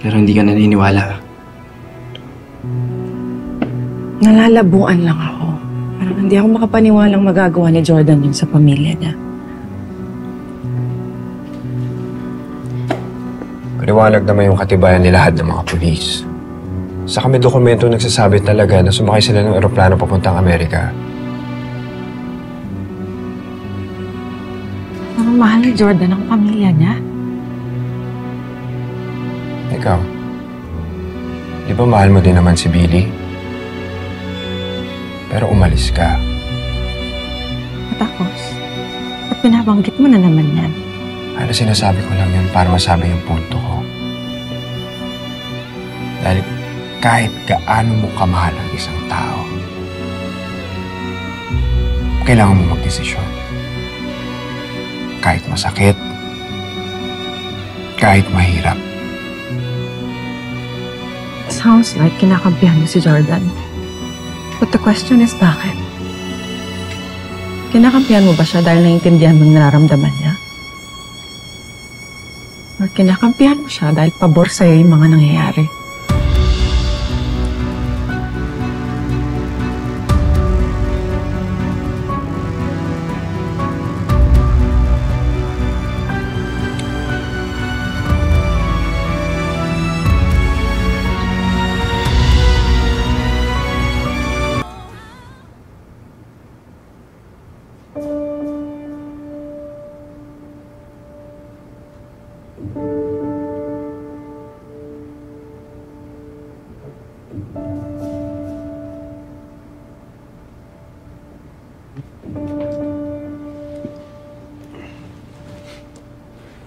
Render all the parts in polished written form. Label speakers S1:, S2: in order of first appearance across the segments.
S1: Pero hindi ka naniniwala.
S2: Nalalabuan lang ako. Parang hindi ako makapaniwalang magagawa ni Jordan yun sa pamilya niya.
S3: Paliwanag naman yung katibayan ni lahat ng mga pulis. Sa kami dokumento nagsasabi talaga na sumakay sila ng eroplano papuntang Amerika.
S2: Parang mahal ni Jordan ang pamilya niya.
S3: Ikaw, di ba mahal mo din naman si Billy? Pero umalis ka.
S2: Tapos, at binabanggit mo na naman yan.
S3: Ano sinasabi ko lang yun para masabi yung punto ko. Dahil kahit gaano mo kamahal ang isang tao, kailangan mo magdesisyon. Kahit masakit, kahit mahirap.
S2: Sounds like kinakampihan mo si Jordan. But the question is, bakit? Kinakampihan mo ba siya dahil naiintindihan mo yung nararamdaman niya? Or kinakampihan mo siya dahil pabor sa'yo yung mga nangyayari?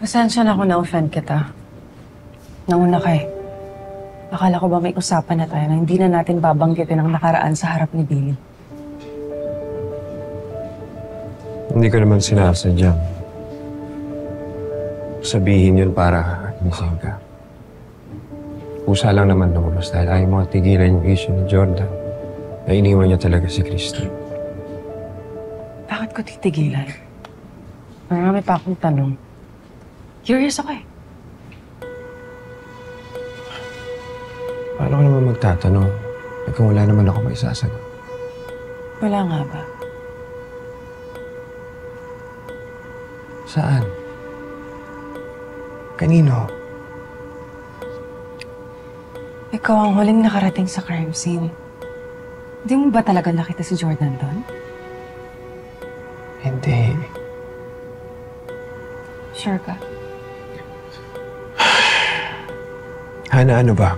S2: Pasensya na ako na-offend kita. Nauna ka eh. Akala ko ba may usapan na tayo na hindi na natin babanggitin ang nakaraan sa harap ni Billy.
S3: Hindi ko naman sinasadya. Sabihin yun para inising ka. Usa lang naman lumabas dahil ayaw mo tigilan yung issue ni Jordan na iniwan niya talaga si Christy.
S2: Bakit ko titigilan? Marami pa akong tanong. Curious ako eh.
S3: Paano ka naman magtatanong? Eh kung wala naman ako may sasagot.
S2: Wala nga ba?
S3: Saan? Kanino?
S2: Ikaw ang huling nakarating sa crime scene. Hindi mo ba talaga nakita si Jordan doon?
S3: Hindi.
S2: Sure ka?
S3: Hana, ano ba?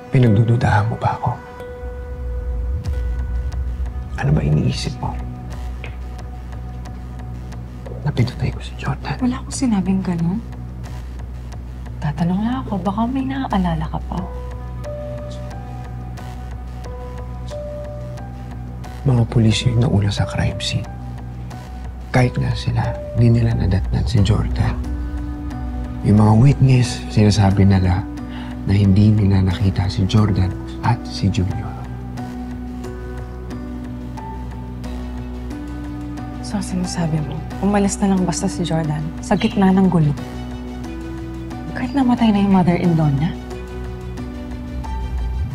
S3: Pinagdududahan mo ba ako? Ano ba iniisip mo? Napinatay ko si Jordan.
S2: Wala akong sinabing ganun. Tatanong lang ako, baka may naaalala ka pa.
S3: Mga pulis yung nauna sa crime scene. Kahit nga sila, hindi nila nadatnan si Jordan. Yung mga witness, sinasabi nila na hindi nila nakita si Jordan at si Junior.
S2: So, sinasabi mo, umalis na lang basta si Jordan sa gitna ng gulo. Kahit namatay na yung mother-in-law niya.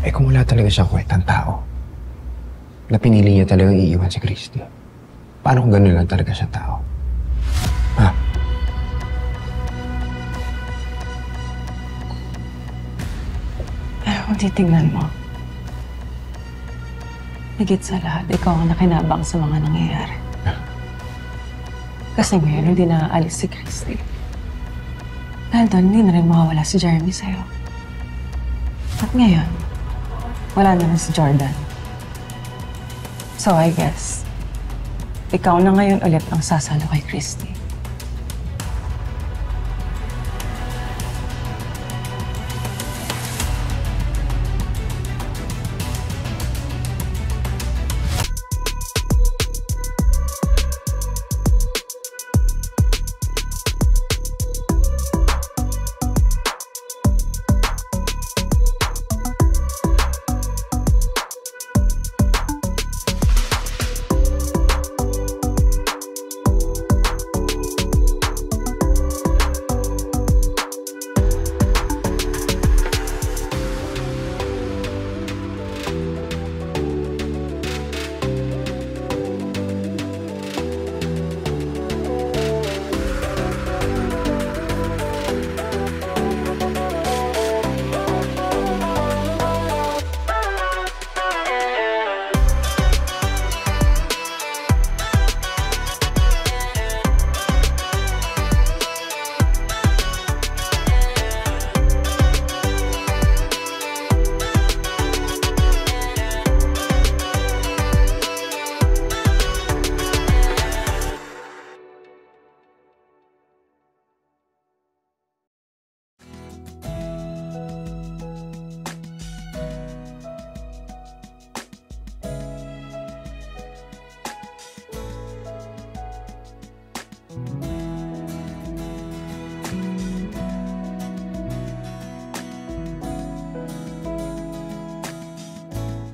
S3: Eh kung wala talaga siyang kwentang tao, na pinili niya talagang iiwan si Christy, paano kung gano'n lang talaga siya tao? Ha?
S2: Pero kung titignan mo, higit sa lahat, ikaw ang nakinabang sa mga nangyayari. Kasi ngayon, hindi naaalis si Christy. Dahil doon, hindi na rin mawawala si Jeremy sa'yo. At ngayon, wala na rin si Jordan. So I guess, ikaw na ngayon ulit ang sasalo kay Christy.